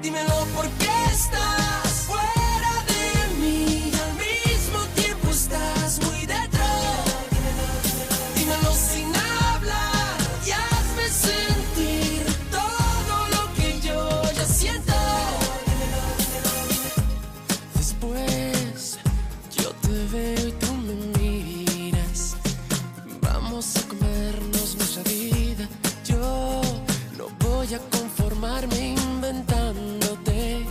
Dímelo porque estás fuera de mí, al mismo tiempo estás muy detrás. Dímelo sin hablar y hazme sentir todo lo que yo ya siento. Después yo te veo y tú me miras. Vamos a comernos nuestra vida. Yo no voy a conformarme inventándote.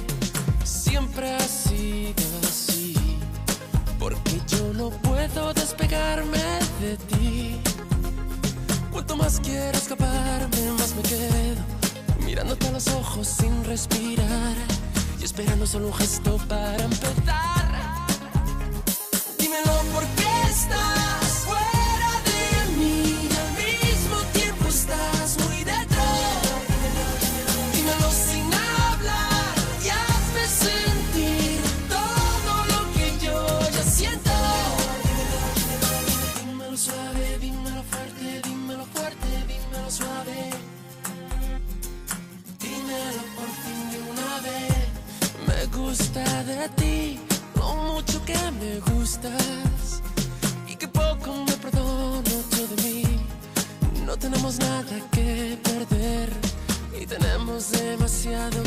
Siempre ha sido así, porque yo no puedo despegarme de ti. Cuanto más quiero escaparme, más me quedo mirándote a los ojos sin respirar y esperando solo un gesto para empezar. Dímelo porque estás fuera de mí, al mismo tiempo estás muy detrás. Dímelo sin hablar y hazme sentir todo lo que yo ya siento. Dímelo suave, dímelo fuerte, dímelo fuerte, dímelo suave. Dímelo por fin de una vez. Me gusta de ti, lo mucho que me gustas y que poco me perdono yo de mí. No tenemos nada que perder y tenemos demasiado